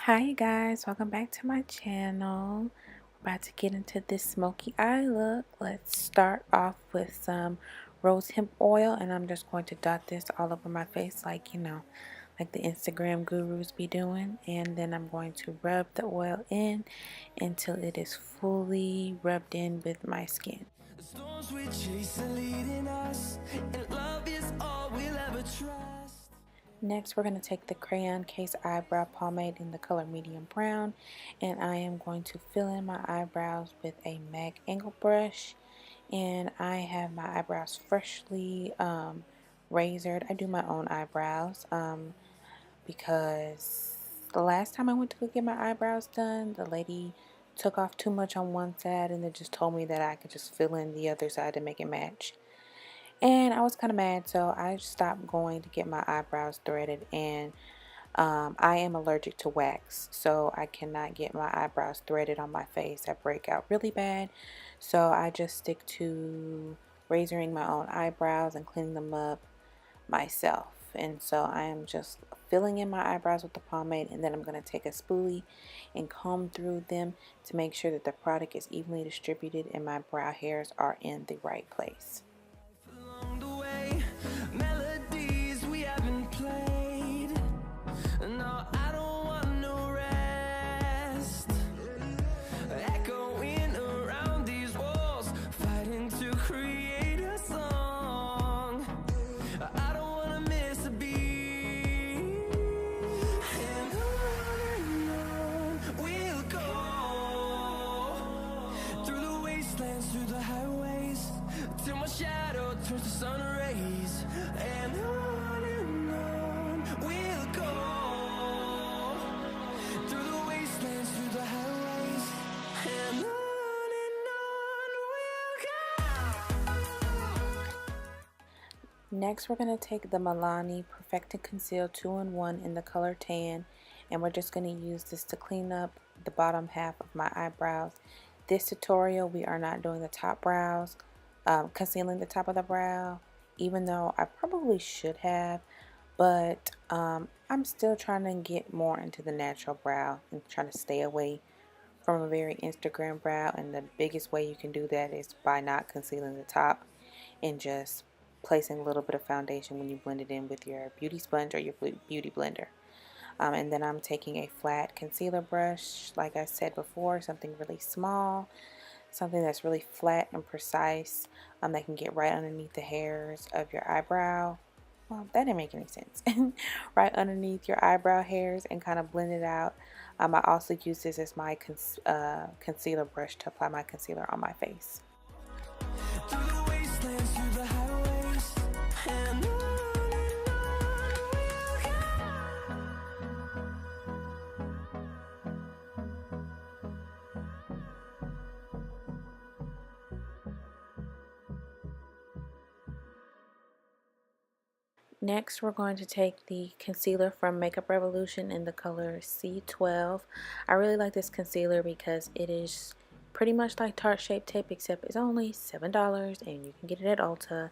Hi you guys, welcome back to my channel. We're about to get into this smoky eye look. Let's start off with some rose hemp oil, and I'm just going to dot this all over my face like like the Instagram gurus be doing. And then I'm going to rub the oil in until it is fully rubbed in with my skin. The storms we chase are leading us, and love is all we'll ever trust. Next, we're going to take the Crayon Case Eyebrow Pomade in the color Medium Brown, and I am going to fill in my eyebrows with a MAC angle brush. And I have my eyebrows freshly razored. I do my own eyebrows because the last time I went to go get my eyebrows done, the lady took off too much on one side and then just told me that I could just fill in the other side to make it match. And I was kind of mad, so I stopped going to get my eyebrows threaded. And I am allergic to wax, so I cannot get my eyebrows threaded on my face. I break out really bad, so I just stick to razoring my own eyebrows and cleaning them up myself. And so I am just filling in my eyebrows with the pomade, and then I'm going to take a spoolie and comb through them to make sure that the product is evenly distributed and my brow hairs are in the right place. Along the way, melodies we haven't played. No, I don't want no rest. Echoing around these walls, fighting to create a song. I don't wanna miss a beat. And on we'll go, through the wastelands, through the highways, till my shadow turns to sun rays. And on we'll go, through the wastelands, through the highways. And on we'll go. Next, we're going to take the Milani Perfect and Conceal 2-in-1 in the color tan, and we're just going to use this to clean up the bottom half of my eyebrows. This tutorial, we are not doing the top brows, concealing the top of the brow, even though I probably should have, but I'm still trying to get more into the natural brow and trying to stay away from a very Instagram brow. And the biggest way you can do that is by not concealing the top and just placing a little bit of foundation when you blend it in with your beauty sponge or your beauty blender. And then I'm taking a flat concealer brush, like I said before, something really small, something that's really flat and precise, that can get right underneath the hairs of your eyebrow. Well, that didn't make any sense. Right underneath your eyebrow hairs, and kind of blend it out. I also use this as my concealer brush to apply my concealer on my face. Through the wastelands, through the highways, and on we'll go. Next, we're going to take the concealer from Makeup Revolution in the color C12. I really like this concealer because it is pretty much like Tarte Shape Tape, except it's only $7 and you can get it at Ulta,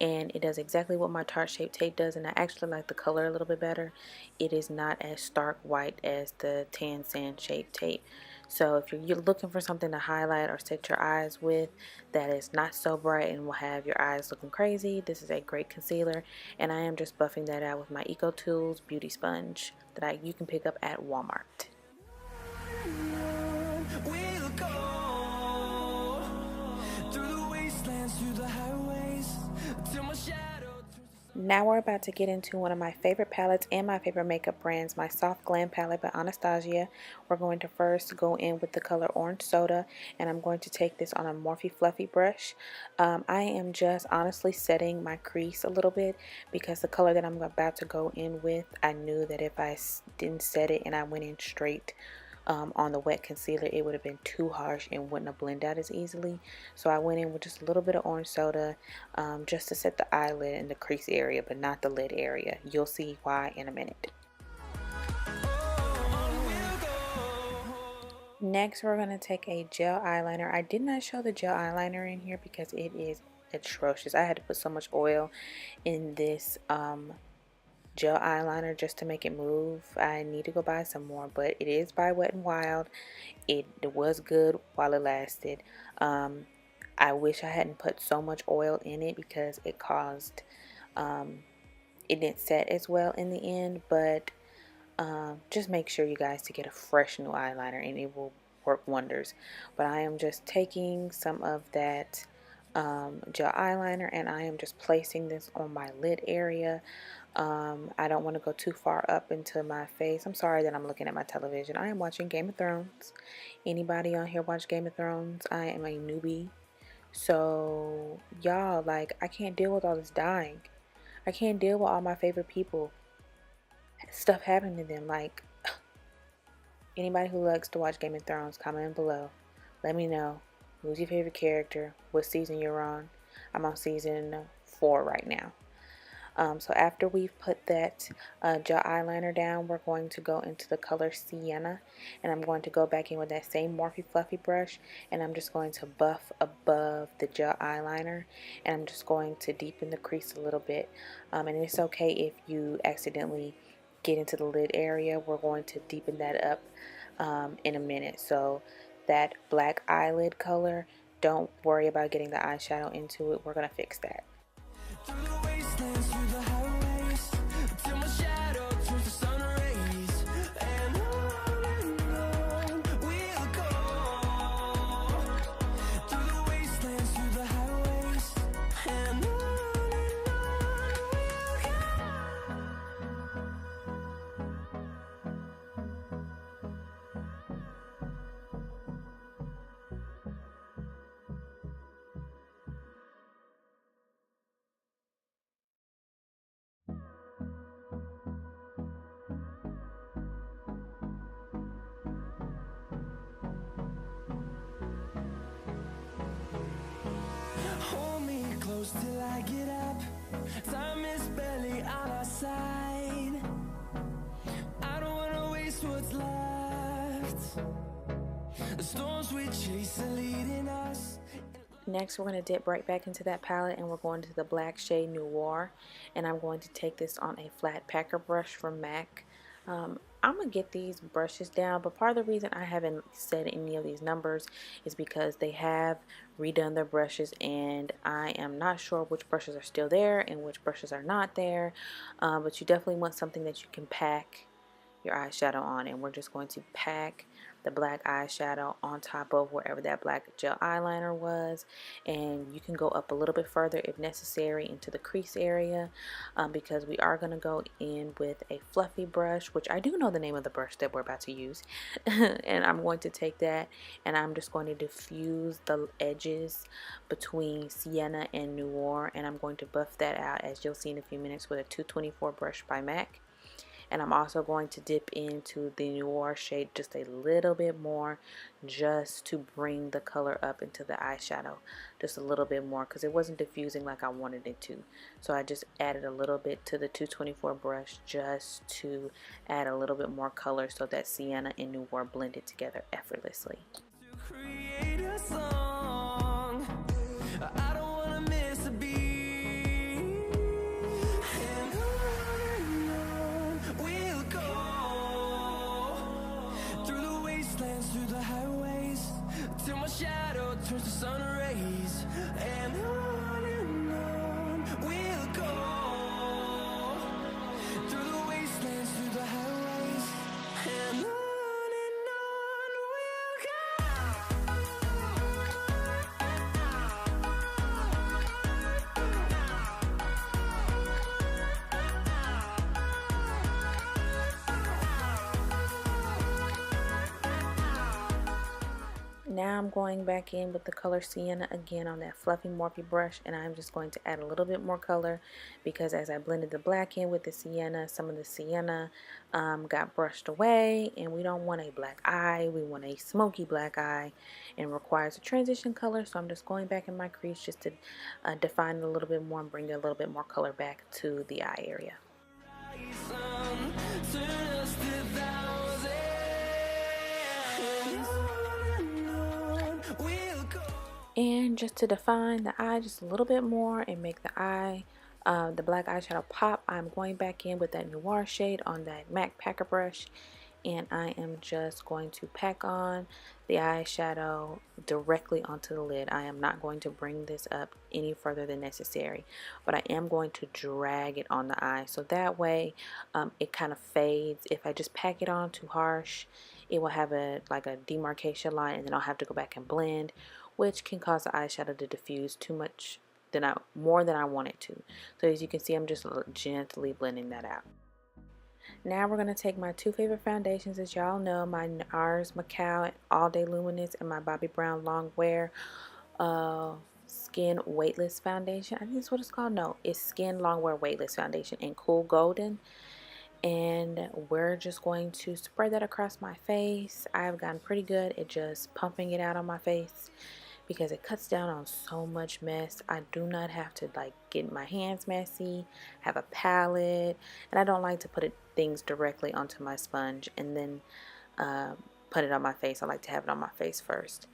and it does exactly what my Tarte Shape Tape does, and I actually like the color a little bit better. It is not as stark white as the Tan Sand Shape Tape. So if you're looking for something to highlight or set your eyes with that is not so bright and will have your eyes looking crazy, this is a great concealer. And I am just buffing that out with my Eco Tools beauty sponge that you can pick up at Walmart. We'll go through the wastelands, through the highways, till my shadow turns to sun. Now we're about to get into one of my favorite palettes and my favorite makeup brands, my Soft Glam palette by Anastasia. We're going to first go in with the color Orange Soda, and I'm going to take this on a Morphe Fluffy brush. I am just honestly setting my crease a little bit because the color that I'm about to go in with, I knew that if I didn't set it and I went in straight on the wet concealer, it would have been too harsh and wouldn't have blended out as easily. So I went in with just a little bit of orange soda just to set the eyelid and the crease area, but not the lid area. You'll see why in a minute. Next, we're going to take a gel eyeliner. I did not show the gel eyeliner in here because it is atrocious. I had to put so much oil in this gel eyeliner just to make it move. I need to go buy some more, but it is by Wet n Wild. It was good while it lasted. I wish I hadn't put so much oil in it because it caused it didn't set as well in the end. But just make sure you guys to get a fresh new eyeliner and it will work wonders. But I am just taking some of that gel eyeliner and I am just placing this on my lid area. I don't want to go too far up into my face. I'm sorry that I'm looking at my television. I am watching Game of Thrones. Anybody on here watch Game of Thrones? I am a newbie. So y'all, like, I can't deal with all this dying. I can't deal with all my favorite people, stuff happening to them. Like, anybody who likes to watch Game of Thrones, comment below. Let me know who's your favorite character, what season you're on. I'm on season 4 right now. So after we've put that gel eyeliner down, we're going to go into the color Sienna, and I'm going to go back in with that same Morphe Fluffy brush, and I'm just going to buff above the gel eyeliner, and I'm just going to deepen the crease a little bit. And it's okay if you accidentally get into the lid area. We're going to deepen that up in a minute. So that black eyelid color, don't worry about getting the eyeshadow into it. We're going to fix that. Through the wastelands, through the highways, till my shadow turns to sun rays, and on we'll go. Through the wastelands, through the highways, and on we'll hold me close till I get up. Time is barely on our side. I don't wanna waste what's left. The storms we chase are leading us. Next, we're going to dip right back into that palette and we're going to the black shade Noir, and I'm going to take this on a flat packer brush from MAC. I'm going to get these brushes down, but part of the reason I haven't said any of these numbers is because they have redone their brushes and I am not sure which brushes are still there and which brushes are not there. But you definitely want something that you can pack your eyeshadow on, and we're just going to pack the black eyeshadow on top of wherever that black gel eyeliner was, and you can go up a little bit further if necessary into the crease area, because we are going to go in with a fluffy brush, which I do know the name of the brush that we're about to use. And I'm going to take that and I'm just going to diffuse the edges between Sienna and Noir, and I'm going to buff that out, as you'll see in a few minutes, with a 224 brush by MAC. And I'm also going to dip into the Noir shade just a little bit more, just to bring the color up into the eyeshadow just a little bit more, because it wasn't diffusing like I wanted it to. So I just added a little bit to the 224 brush just to add a little bit more color so that Sienna and Noir blended together effortlessly. To create a song, I don't wanna miss a beat, and on we'll go. Through the wastelands, through the highways, till my shadow turns to sun rays, and on we'll go. Through the wastelands, through the highways, and on we'll go. Now I'm going back in with the color Sienna again on that fluffy Morphe brush, and I'm just going to add a little bit more color, because as I blended the black in with the Sienna, some of the Sienna got brushed away, and we don't want a black eye, we want a smoky black eye, and requires a transition color. So I'm just going back in my crease just to define it a little bit more and bring a little bit more color back to the eye area. Turn us to thousands, and on we'll go. And just to define the eye just a little bit more and make the eye The black eyeshadow pop, I'm going back in with that Noir shade on that MAC Packer brush, and I am just going to pack on the eyeshadow directly onto the lid. I am not going to bring this up any further than necessary, but I am going to drag it on the eye, so that way it kind of fades. If I just pack it on too harsh, it will have like a demarcation line, and then I'll have to go back and blend, which can cause the eyeshadow to diffuse too much more than I want it to. So as you can see, I'm just gently blending that out. Now we're going to take my two favorite foundations, as y'all know, my NARS Macau All Day Luminous and my Bobbi Brown Long Wear Skin Weightless Foundation. I think that's what it's called. No, it's Skin Long Wear Weightless Foundation in Cool Golden. And we're just going to spread that across my face. I've gotten pretty good at just pumping it out on my face, because it cuts down on so much mess. I do not have to like get my hands messy, have a palette, and I don't like to put things directly onto my sponge and then put it on my face. I like to have it on my face first.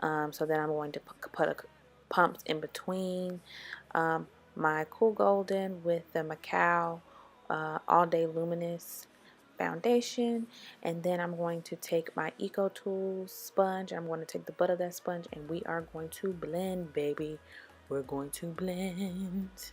So then I'm going to put pumps in between my Cool Golden with the Macau All Day Luminous foundation, and then I'm going to take my Eco Tools sponge. I'm going to take the butt of that sponge, and we are going to blend, baby. We're going to blend.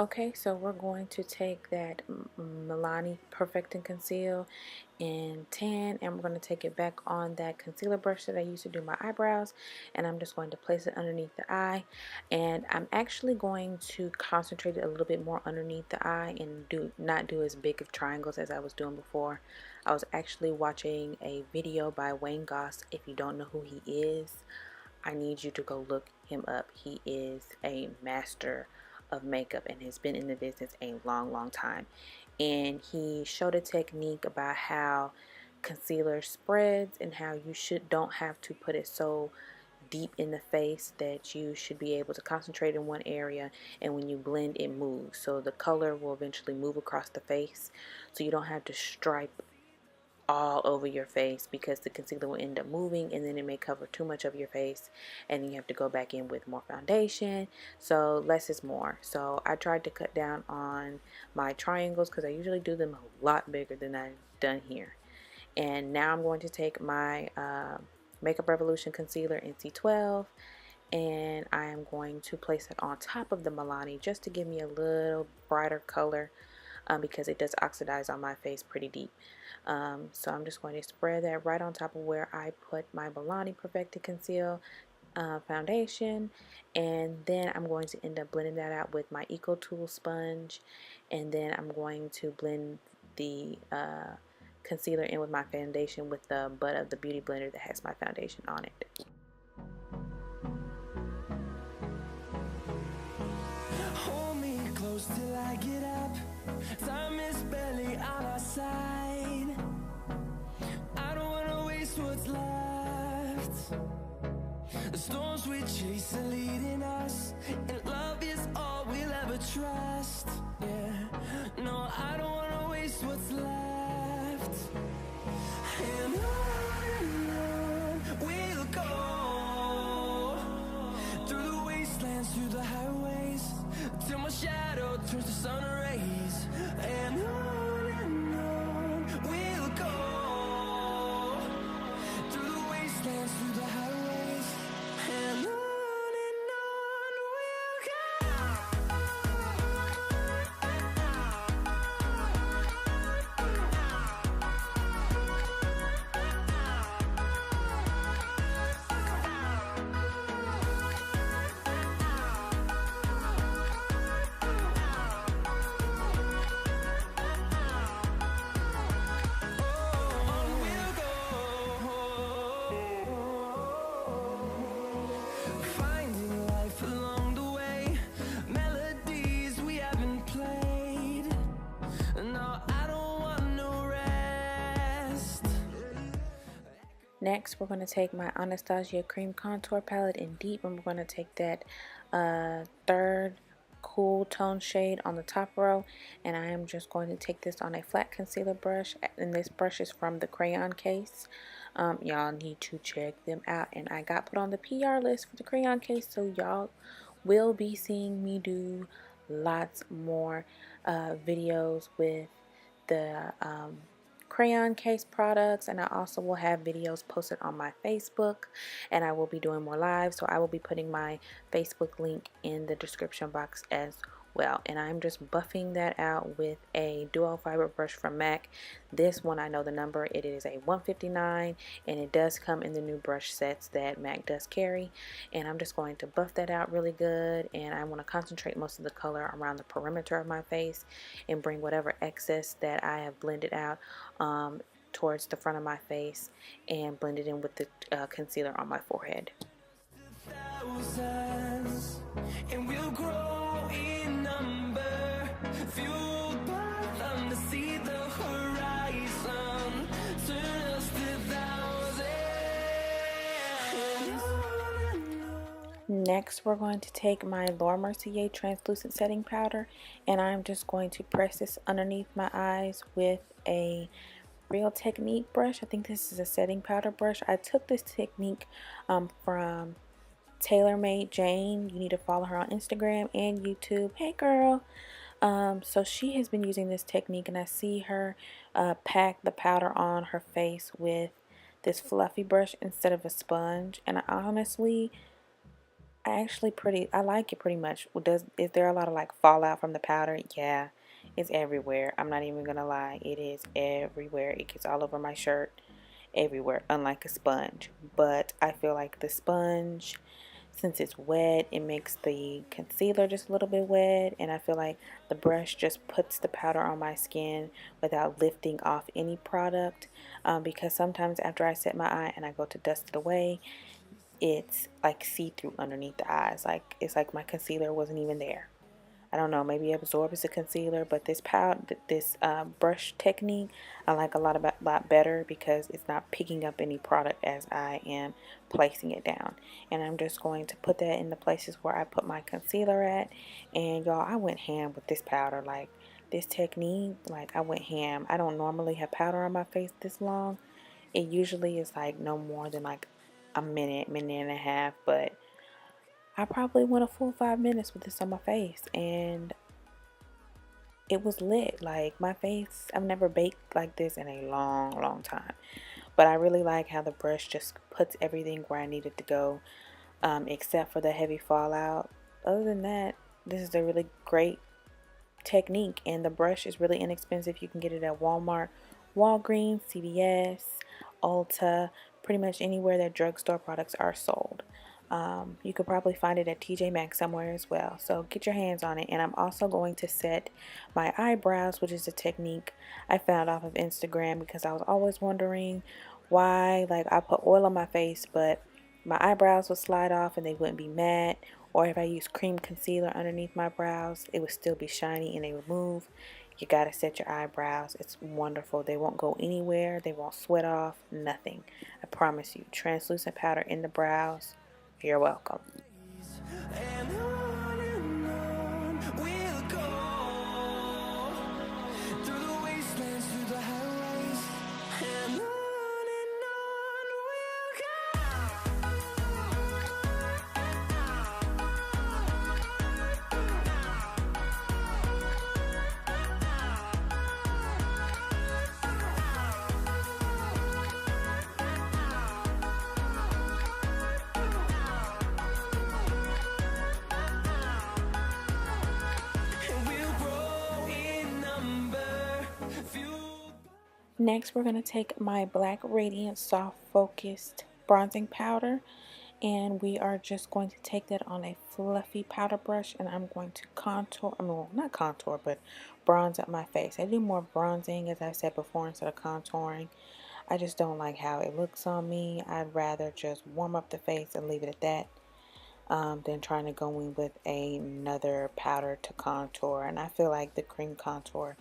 Okay, so we're going to take that Milani Perfect and Conceal in tan, and we're going to take it back on that concealer brush that I used to do my eyebrows, and I'm just going to place it underneath the eye. And I'm actually going to concentrate it a little bit more underneath the eye and not do as big of triangles as I was doing before. I was actually watching a video by Wayne Goss. If you don't know who he is, I need you to go look him up. He is a master of makeup and has been in the business a long time, and he showed a technique about how concealer spreads and how you don't have to put it so deep in the face, that you should be able to concentrate in one area, and when you blend it moves, so the color will eventually move across the face, so you don't have to stripe all over your face, because the concealer will end up moving and then it may cover too much of your face, and then you have to go back in with more foundation. So less is more. So I tried to cut down on my triangles, because I usually do them a lot bigger than I've done here. And now I'm going to take my Makeup Revolution concealer in C12, and I am going to place it on top of the Milani just to give me a little brighter color, because it does oxidize on my face pretty deep. So I'm just going to spread that right on top of where I put my Milani Perfected Conceal foundation, and then I'm going to end up blending that out with my Eco Tool sponge, and then I'm going to blend the concealer in with my foundation with the butt of the beauty blender that has my foundation on it. Hold me close till I get up. Time is barely on our side. I don't wanna waste what's left. The storms we chase are leading us, and love is all we'll ever trust. Yeah, no, I don't wanna waste what's left. And on we'll go, through the wastelands, through the highways, till my shadow turns to sun rays. And on we'll go, through the wastelands, through the highways, and on we'll go. Next, we're going to take my Anastasia Cream Contour Palette in Deep, and we're going to take that third cool tone shade on the top row, and I am just going to take this on a flat concealer brush, and this brush is from the crayon case. Y'all need to check them out, and I got put on the PR list for the crayon case, so y'all will be seeing me do lots more videos with the crayon case products, and I also will have videos posted on my Facebook, and I will be doing more live, so I will be putting my Facebook link in the description box as well. And I'm just buffing that out with a dual fiber brush from MAC. This one, I know the number, it is a 159, and it does come in the new brush sets that MAC does carry. And I'm just going to buff that out really good, and I want to concentrate most of the color around the perimeter of my face and bring whatever excess that I have blended out towards the front of my face and blend it in with the concealer on my forehead. Thousands, and we'll grow in number, fueled by them to see the horizon, turn us to thousands. Next, we're going to take my Laura Mercier translucent setting powder, and I'm just going to press this underneath my eyes with a Real Technique brush. I think this is a setting powder brush. I took this technique from TaylorMade Jane. You need to follow her on Instagram and YouTube. Hey girl. So she has been using this technique, and I see her pack the powder on her face with this fluffy brush instead of a sponge, and I like it pretty much. Is there a lot of like fallout from the powder? Yeah, it's everywhere. I'm not even gonna lie, it is everywhere. It gets all over my shirt, everywhere, unlike a sponge. But I feel like the sponge, since it's wet, it makes the concealer just a little bit wet, and I feel like the brush just puts the powder on my skin without lifting off any product, because sometimes after I set my eye and I go to dust it away, it's like see-through underneath the eyes. Like it's like my concealer wasn't even there. I don't know, maybe it absorbs the concealer, but this brush technique I like a lot better because it's not picking up any product as I am placing it down. And I'm just going to put that in the places where I put my concealer at. And y'all, I went ham with this powder. Like this technique, like I went ham. I don't normally have powder on my face this long. It usually is like no more than like a minute and a half, but I probably went a full 5 minutes with this on my face, and it was lit. Like my face, I've never baked like this in a long time, but I really like how the brush just puts everything where I need it to go, except for the heavy fallout. Other than that, this is a really great technique, and the brush is really inexpensive. You can get it at Walmart, Walgreens, CVS, Ulta, pretty much anywhere that drugstore products are sold. You could probably find it at TJ Maxx somewhere as well, so get your hands on it. And I'm also going to set my eyebrows, which is a technique I found off of Instagram, because I was always wondering why, like, I put oil on my face but my eyebrows would slide off and they wouldn't be matte, or if I use cream concealer underneath my brows, it would still be shiny and they would move. You gotta set your eyebrows. It's wonderful. They won't go anywhere. They won't sweat off. Nothing. I promise you. Translucent powder in the brows. You're welcome. And on we'll go, through the wastelands, through the highways, and on we'll go. Next, we're going to take my Black Radiant Soft Focused Bronzing Powder, and we are just going to take that on a fluffy powder brush, and I'm going to contour, well, not contour, but bronze up my face. I do more bronzing, as I said before, instead of contouring. I just don't like how it looks on me. I'd rather just warm up the face and leave it at that, than trying to go in with another powder to contour. And I feel like the cream contour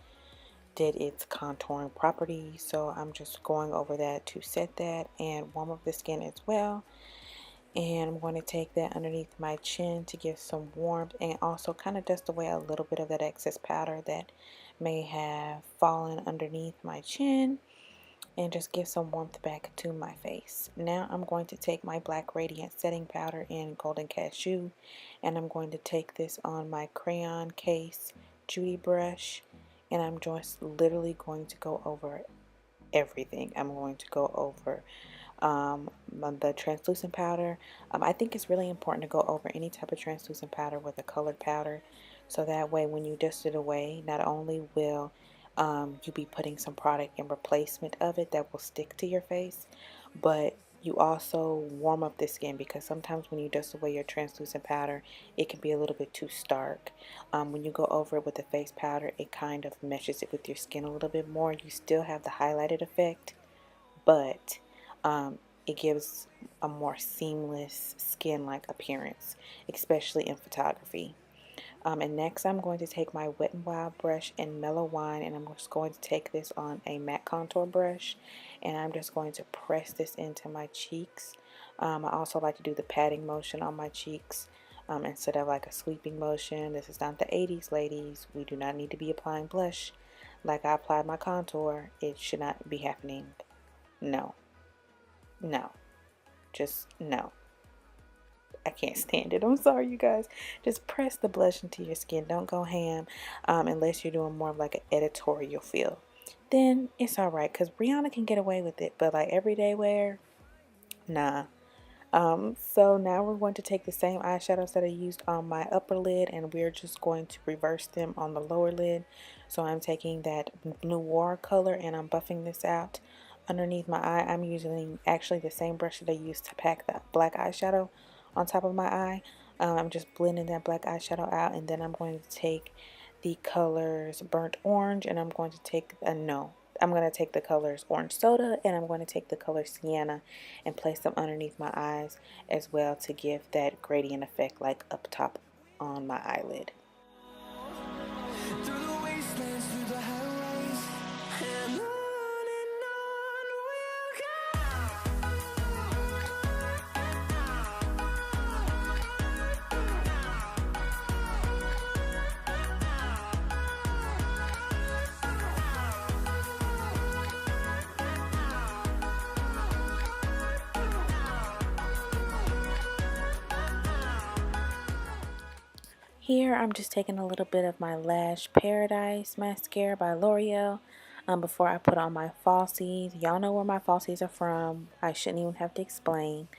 did its contouring properties. So I'm just going over that to set that and warm up the skin as well. And I'm going to take that underneath my chin to give some warmth and also kind of dust away a little bit of that excess powder that may have fallen underneath my chin and just give some warmth back to my face. Now I'm going to take my Black Radiant setting powder in Golden Cashew, and I'm going to take this on my crayon case Judy brush, and I'm just literally going to go over everything. I'm going to go over the translucent powder. I think it's really important to go over any type of translucent powder with a colored powder, so that way when you dust it away, not only will you be putting some product in replacement of it that will stick to your face, but you also warm up the skin, because sometimes when you dust away your translucent powder, it can be a little bit too stark. When you go over it with the face powder, it kind of meshes it with your skin a little bit more. You still have the highlighted effect, but it gives a more seamless skin-like appearance, especially in photography. And next I'm going to take my Wet n Wild brush and Mellow Wine, and I'm just going to take this on a matte contour brush, and I'm just going to press this into my cheeks. I also like to do the patting motion on my cheeks instead of like a sweeping motion. This is not the 80s, ladies. We do not need to be applying blush like I applied my contour. It should not be happening. No. No. Just no. I can't stand it. I'm sorry, you guys. Just press the blush into your skin. Don't go ham unless you're doing more of like an editorial feel. Then it's alright, because Rihanna can get away with it. But like everyday wear, nah. So now we're going to take the same eyeshadows that I used on my upper lid, and we're just going to reverse them on the lower lid. So I'm taking that Noir color and I'm buffing this out underneath my eye. I'm using actually the same brush that I used to pack the black eyeshadow on top of my eye. I'm just blending that black eyeshadow out, and then I'm going to take the colors Burnt Orange, and I'm going to take I'm going to take the colors Orange Soda, and I'm going to take the color Sienna and place them underneath my eyes as well to give that gradient effect like up top on my eyelid. Through the wastelands, through the highways, and on Here I'm just taking a little bit of my Lash Paradise mascara by L'Oreal before I put on my falsies. Y'all know where my falsies are from. I shouldn't even have to explain.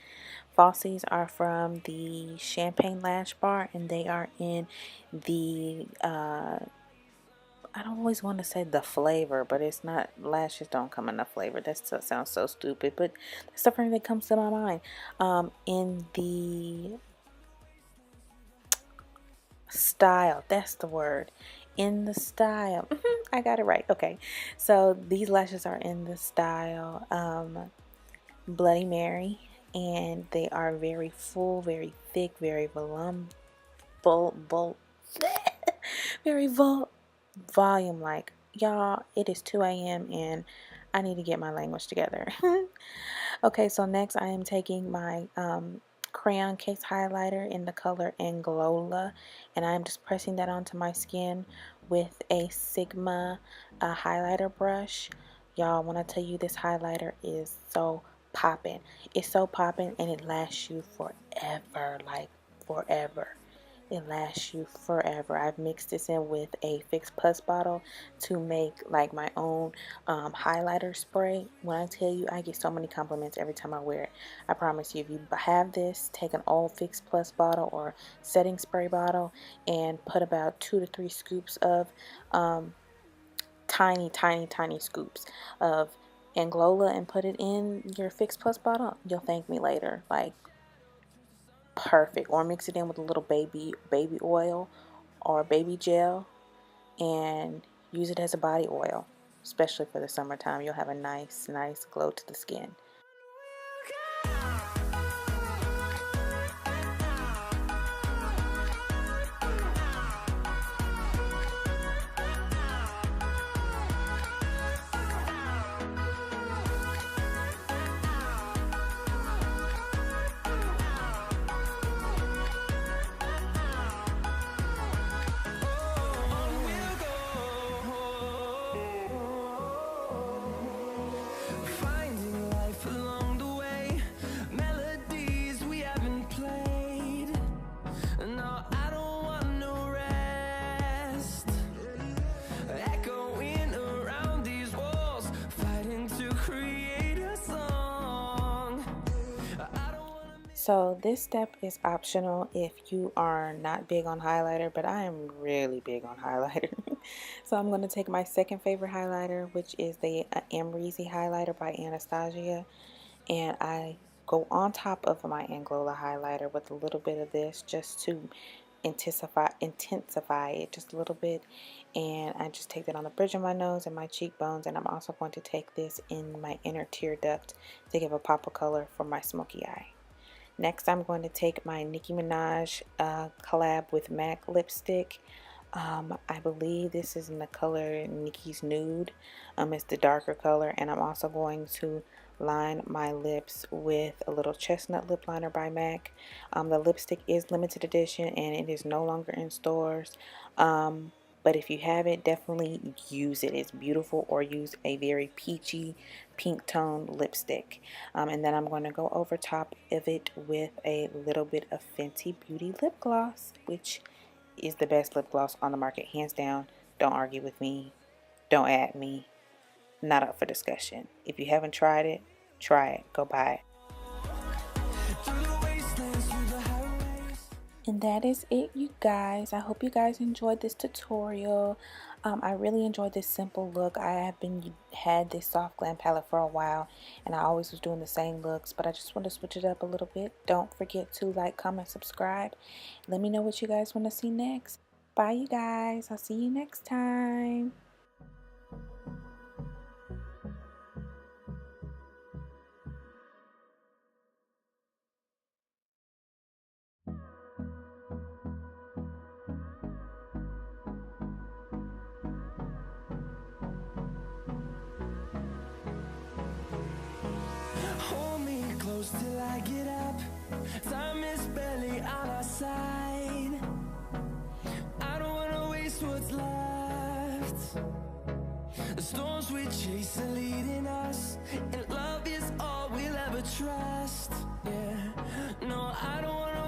Falsies are from the Champagne Lash Bar, and they are in the I don't always want to say the flavor, but it's not, lashes don't come in the flavor. That sounds so stupid, but that's the first thing that comes to my mind. In the style, that's the word. In the style. I got it right. Okay. So these lashes are in the style Bloody Mary, and they are very full, very thick, very volume like. Y'all, it is 2 a.m. and I need to get my language together. Okay, so next I am taking my crayon case highlighter in the color Anglola, and I'm just pressing that onto my skin with a Sigma highlighter brush. Y'all, when I tell you this highlighter is so popping, it's so popping, and it lasts you forever, like forever. It lasts you forever. I've mixed this in with a Fix Plus bottle to make like my own highlighter spray. When I tell you, I get so many compliments every time I wear it. I promise you, if you have this, take an old Fix Plus bottle or setting spray bottle and put about 2 to 3 scoops of tiny scoops of Anglola and put it in your Fix Plus bottle. You'll thank me later. Like, perfect. Or mix it in with a little baby oil or baby gel and use it as a body oil, especially for the summertime. You'll have a nice glow to the skin. So this step is optional if you are not big on highlighter, but I am really big on highlighter. So I'm going to take my second favorite highlighter, which is the Amrezy highlighter by Anastasia, and I go on top of my Anglola highlighter with a little bit of this just to intensify it just a little bit. And I just take that on the bridge of my nose and my cheekbones, and I'm also going to take this in my inner tear duct to give a pop of color for my smoky eye. Next, I'm going to take my Nicki Minaj collab with MAC lipstick. I believe this is in the color Nicki's Nude. It's the darker color, and I'm also going to line my lips with a little chestnut lip liner by MAC. The lipstick is limited edition and it is no longer in stores. But if you have it, definitely use it. It's beautiful, or use a very peachy pink tone lipstick. And then I'm going to go over top of it with a little bit of Fenty Beauty lip gloss, which is the best lip gloss on the market, hands down. Don't argue with me. Don't at me. Not up for discussion. If you haven't tried it, try it. Go buy it. And that is it, you guys. I hope you guys enjoyed this tutorial. I really enjoyed this simple look. I have had this soft glam palette for a while, and I always was doing the same looks, but I just want to switch it up a little bit. Don't forget to like, comment, subscribe. Let me know what you guys want to see next. Bye, you guys. I'll see you next time. Hold me close till I get up. Time is barely on our side. I don't wanna waste what's left. The storms we chase are leading us, and love is all we'll ever trust. Yeah, no, I don't wanna